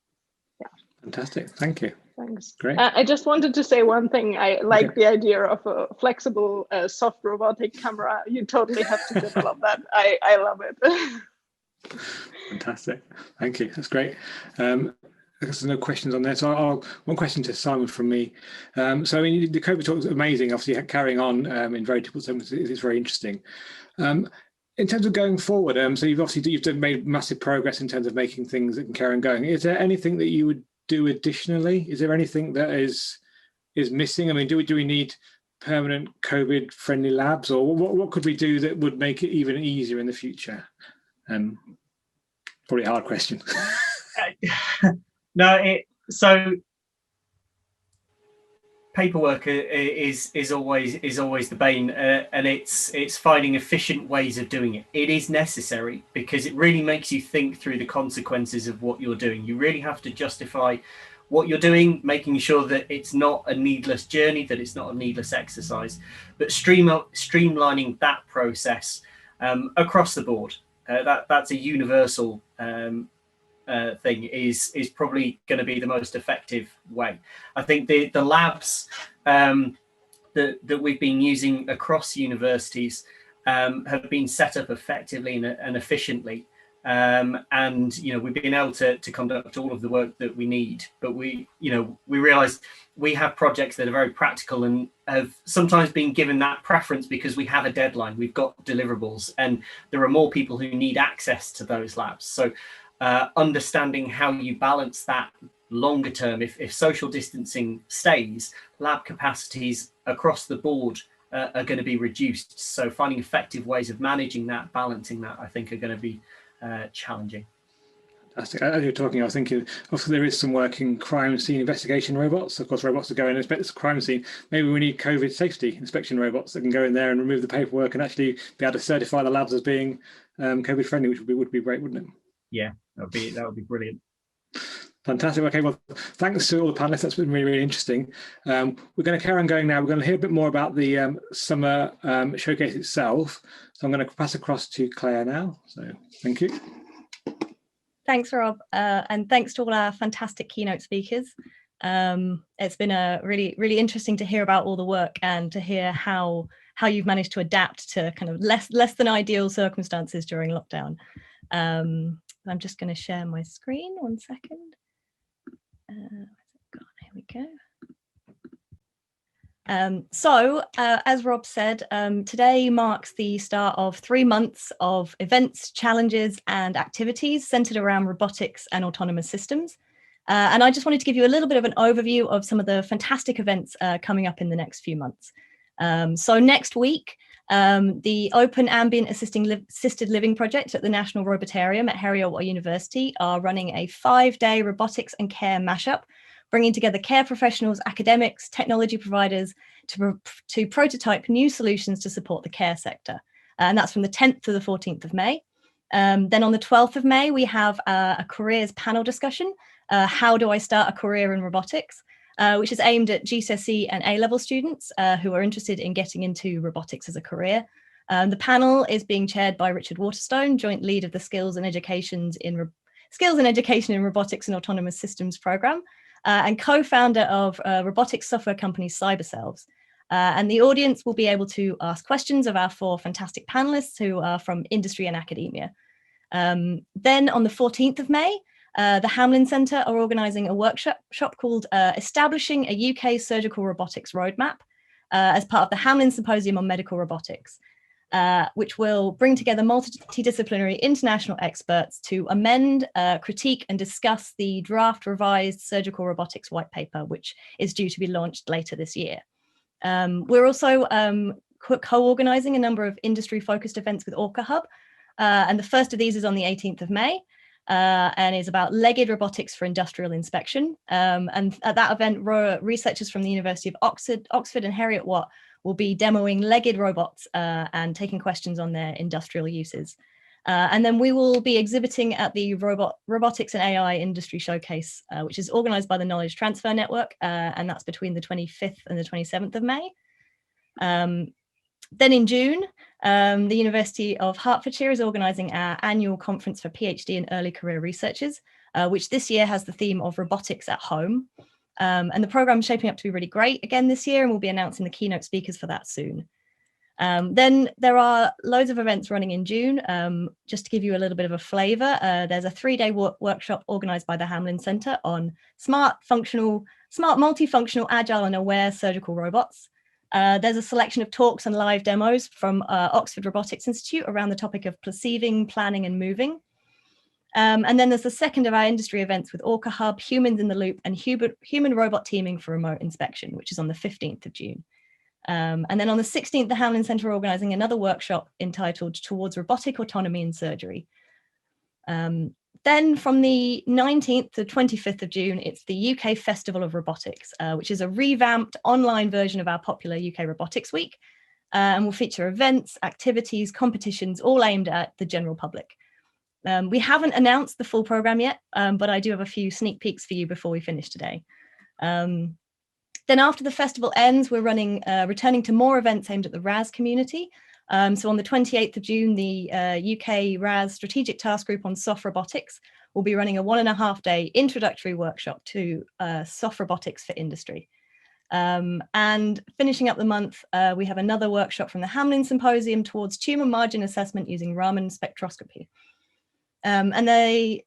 Yeah. Fantastic, thank you. Thanks. Great. I just wanted to say one thing. I like the idea of a flexible, soft robotic camera. You totally have to develop that. I love it. Fantastic. Thank you. That's great. There's no questions on there. So one question to Simon from me. So I mean, the COVID talk is amazing. Obviously, carrying on in very difficult circumstances is very interesting. In terms of going forward, so you've made massive progress in terms of making things that can carry on going. Is there anything that you would do additionally? Is there anything that is missing? I mean, do we need permanent COVID-friendly labs, or what could we do that would make it even easier in the future? Probably a hard question. No, so paperwork is always the bane, and it's finding efficient ways of doing it. It is necessary because it really makes you think through the consequences of what you're doing. You really have to justify what you're doing, making sure that it's not a needless journey, that it's not a needless exercise, but streamlining that process across the board. That's a universal thing is probably going to be the most effective way. I think the labs that we've been using across universities have been set up effectively and efficiently, and we've been able to conduct all of the work that we need. But we realize we have projects that are very practical and have sometimes been given that preference because we have a deadline, we've got deliverables, and there are more people who need access to those labs. So understanding how you balance that longer term, if social distancing stays, lab capacities across the board are going to be reduced. So finding effective ways of managing that, balancing that, I think are going to be challenging. Fantastic. As you're talking, I was thinking, obviously there is some work in crime scene investigation robots. Of course, robots that go in and inspect the crime scene. Maybe we need COVID safety inspection robots that can go in there and remove the paperwork and actually be able to certify the labs as being COVID friendly, which would be great, wouldn't it? Yeah, that would be brilliant. Fantastic. Okay, well, thanks to all the panelists. That's been really, really interesting. We're going to carry on going now. We're going to hear a bit more about the summer showcase itself. So I'm going to pass across to Claire now. So thank you. Thanks, Rob, and thanks to all our fantastic keynote speakers. It's been really interesting to hear about all the work and to hear how you've managed to adapt to kind of less than ideal circumstances during lockdown. I'm just going to share my screen 1 second. Here we go. As Rob said, today marks the start of 3 months of events, challenges, and activities centered around robotics and autonomous systems. And I just wanted to give you a little bit of an overview of some of the fantastic events coming up in the next few months. So next week, the Open Ambient Assisted Living Project at the National Robotarium at Heriot-Watt University are running a 5-day robotics and care mashup, bringing together care professionals, academics, technology providers to prototype new solutions to support the care sector. And that's from the 10th to the 14th of May. Then on the 12th of May, we have a careers panel discussion, How Do I Start a Career in Robotics, which is aimed at GCSE and A-level students who are interested in getting into robotics as a career. The panel is being chaired by Richard Waterstone, Joint Lead of the Skills and Education in Robotics and Autonomous Systems programme, and co-founder of robotics software company Cyberselves. And the audience will be able to ask questions of our 4 fantastic panelists who are from industry and academia. Then on the 14th of May, the Hamlin Centre are organising a workshop called Establishing a UK Surgical Robotics Roadmap as part of the Hamlin Symposium on Medical Robotics, which will bring together multidisciplinary international experts to amend, critique and discuss the draft revised surgical robotics white paper, which is due to be launched later this year. We're also co-organising a number of industry-focused events with Orca Hub, and the first of these is on the 18th of May, and is about legged robotics for industrial inspection. And at that event, researchers from the University of Oxford and Heriot-Watt will be demoing legged robots and taking questions on their industrial uses. And then we will be exhibiting at the Robotics and AI Industry Showcase, which is organised by the Knowledge Transfer Network, and that's between the 25th and the 27th of May. Then in June, the University of Hertfordshire is organising our annual conference for PhD and early career researchers, which this year has the theme of robotics at home. And the programme is shaping up to be really great again this year, and we'll be announcing the keynote speakers for that soon. Then there are loads of events running in June. Just to give you a little bit of a flavour, there's a 3-day workshop organised by the Hamlin Centre on smart, multifunctional, agile and aware surgical robots. There's a selection of talks and live demos from Oxford Robotics Institute around the topic of perceiving, planning and moving. And then there's the second of our industry events with Orca Hub, Humans in the Loop and human-robot teaming for remote inspection, which is on the 15th of June. And then on the 16th, the Hamlin Centre are organising another workshop entitled Towards Robotic Autonomy in Surgery. Then from the 19th to 25th of June, it's the UK Festival of Robotics, which is a revamped online version of our popular UK Robotics Week, and will feature events, activities, competitions, all aimed at the general public. We haven't announced the full programme yet, but I do have a few sneak peeks for you before we finish today. Then after the festival ends, we're returning to more events aimed at the RAS community. So on the 28th of June, the UK-RAS Strategic Task Group on Soft Robotics will be running a 1.5-day introductory workshop to soft robotics for industry. And finishing up the month, we have another workshop from the Hamlin Symposium towards tumour margin assessment using Raman spectroscopy. And the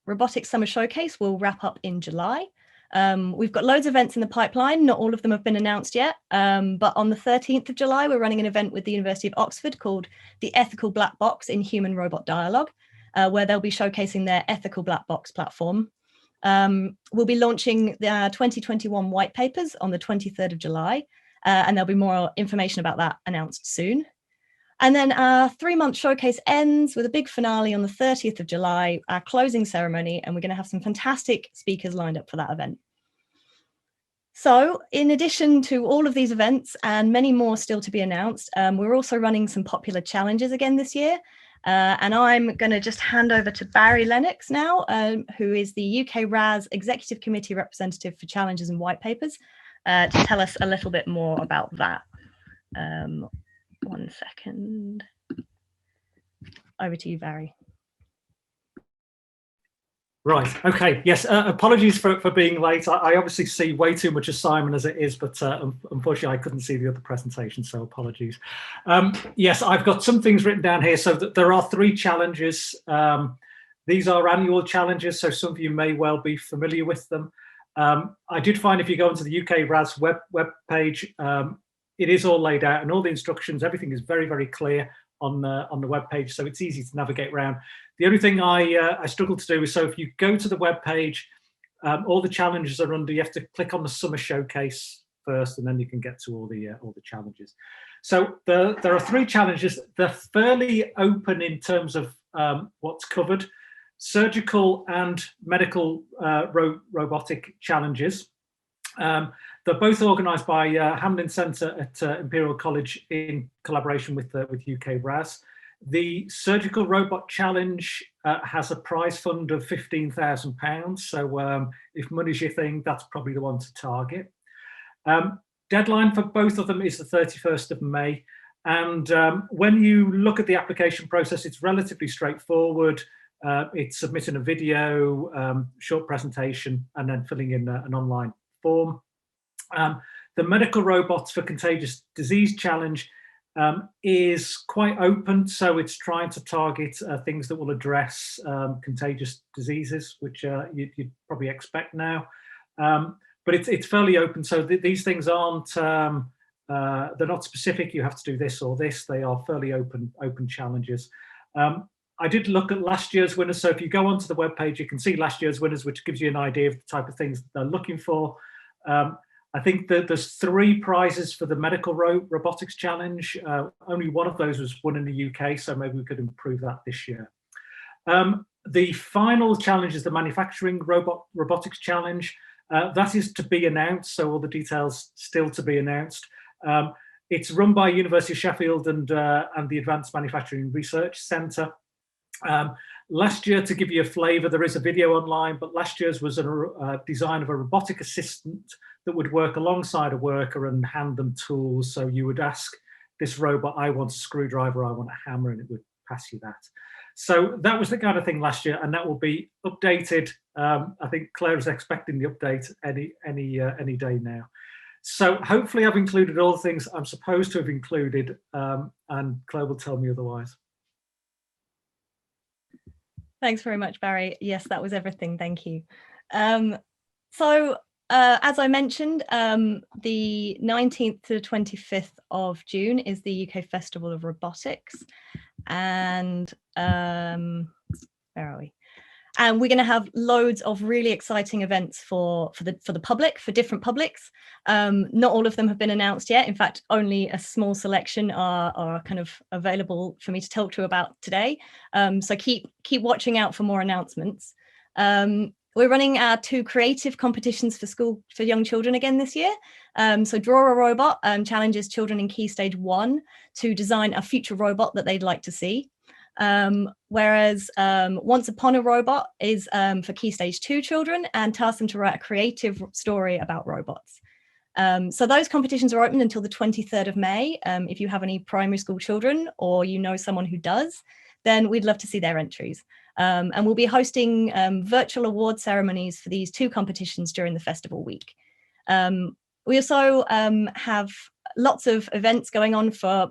Robotics Summer Showcase will wrap up in July. We've got loads of events in the pipeline. Not all of them have been announced yet, but on the 13th of July, we're running an event with the University of Oxford called The Ethical Black Box in Human-Robot Dialogue, where they'll be showcasing their Ethical Black Box platform. We'll be launching the 2021 white papers on the 23rd of July, and there'll be more information about that announced soon. And then our 3-month showcase ends with a big finale on the 30th of July, our closing ceremony, and we're going to have some fantastic speakers lined up for that event. So in addition to all of these events and many more still to be announced, we're also running some popular challenges again this year. And I'm going to just hand over to Barry Lennox now, who is the UK-RAS Executive Committee representative for challenges and white papers, to tell us a little bit more about that. 1 second. Over to you, Barry. Right. Okay. Yes. Apologies for being late. I obviously see way too much of Simon as it is, but unfortunately I couldn't see the other presentation, so apologies. Yes, I've got some things written down here. So that there are 3 challenges. These are annual challenges, so some of you may well be familiar with them. I did find if you go onto the UK-RAS web page, it is all laid out and all the instructions, everything is very, very clear on the web page, so it's easy to navigate around. The only thing I struggle to do is, so if you go to the web page, all the challenges are under. You have to click on the Summer Showcase first, and then you can get to all the challenges. So there are 3 challenges. They're fairly open in terms of what's covered: surgical and medical robotic challenges. They're both organised by Hamlin Centre at Imperial College in collaboration with UK-RAS. The Surgical Robot Challenge has a prize fund of £15,000. So if money's your thing, that's probably the one to target. Deadline for both of them is the 31st of May. And when you look at the application process, it's relatively straightforward. It's submitting a video, short presentation, and then filling in an online form. The Medical Robots for Contagious Disease Challenge is quite open, so it's trying to target things that will address contagious diseases, which you'd probably expect now. But it's fairly open, so these things aren't, they're not specific, you have to do this or this. They are fairly open challenges. I did look at last year's winners, so if you go onto the webpage, you can see last year's winners, which gives you an idea of the type of things that they're looking for. I think that there's 3 prizes for the Medical Robotics Challenge. Only one of those was won in the UK, so maybe we could improve that this year. The final challenge is the Manufacturing Robotics Challenge. That is to be announced, so all the details still to be announced. It's run by University of Sheffield and the Advanced Manufacturing Research Centre. Last year, to give you a flavour, there is a video online, but last year's was a design of a robotic assistant that would work alongside a worker and hand them tools. So you would ask this robot, I want a screwdriver, I want a hammer, and it would pass you that. So that was the kind of thing last year, and that will be updated. I think Claire is expecting the update any day now. So hopefully I've included all the things I'm supposed to have included, and Claire will tell me otherwise. Thanks very much, Barry. Yes, that was everything. Thank you. As I mentioned, the 19th to 25th of June is the UK Festival of Robotics. And where are we? And we're going to have loads of really exciting events for the public, for different publics. Not all of them have been announced yet. In fact, only a small selection are kind of available for me to talk to about today. So keep watching out for more announcements. We're running our 2 creative competitions for young children again this year. So Draw a Robot challenges children in Key Stage 1 to design a future robot that they'd like to see. Whereas Once Upon a Robot is for Key Stage 2 children and tasks them to write a creative story about robots. So those competitions are open until the 23rd of May. If you have any primary school children or you know someone who does, then we'd love to see their entries. And we'll be hosting virtual award ceremonies for these 2 competitions during the festival week. We also have lots of events going on for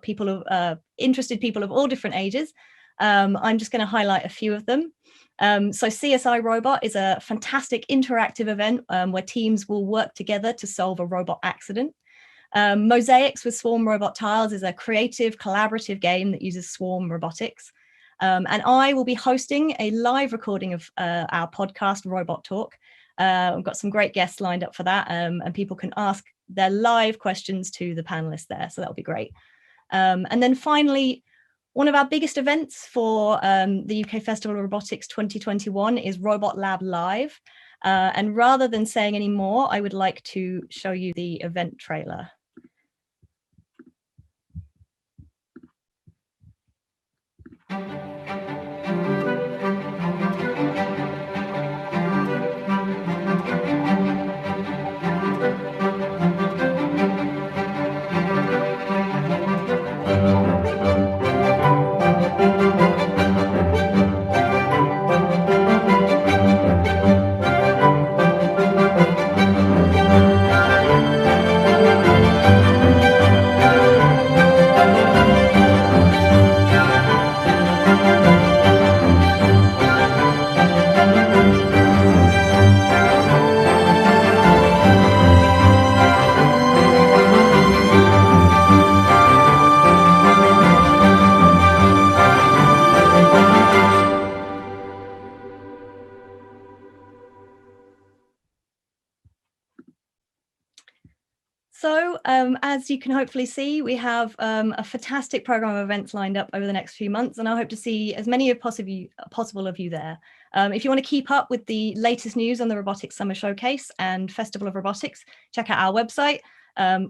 interested people of all different ages. I'm just going to highlight a few of them. So Csi Robot is a fantastic interactive event where teams will work together to solve a robot accident. Mosaics with Swarm Robot Tiles is a creative, collaborative game that uses swarm robotics. And I will be hosting a live recording of our podcast, Robot Talk. We've got some great guests lined up for that, and people can ask their live questions to the panelists there, so that'll be great. And then finally, one of our biggest events for the UK Festival of Robotics 2021 is Robot Lab Live. And rather than saying any more, I would like to show you the event trailer. So as you can hopefully see, we have a fantastic program of events lined up over the next few months, and I hope to see as many as possible of you there. If you want to keep up with the latest news on the Robotics Summer Showcase and Festival of Robotics, check out our website,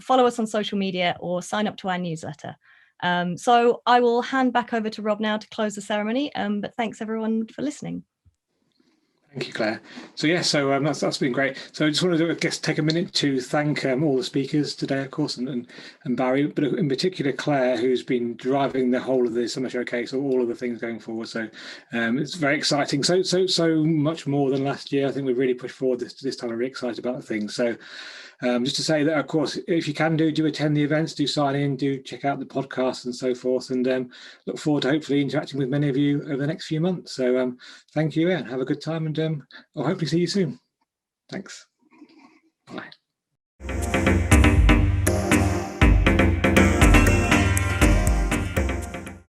follow us on social media, or sign up to our newsletter. So I will hand back over to Rob now to close the ceremony, but thanks everyone for listening. Thank you, Claire. So that's been great. So I just wanted to, I guess, take a minute to thank all the speakers today, of course, and Barry, but in particular Claire, who's been driving the whole of the summer showcase, all of the things going forward. So it's very exciting. So much more than last year. I think we've really pushed forward this time. I'm really excited about the things. So just to say that, of course, if you can do attend the events, do sign in, do check out the podcast and so forth, and look forward to hopefully interacting with many of you over the next few months. So thank you, and have a good time, and I'll hopefully see you soon. Thanks. Bye.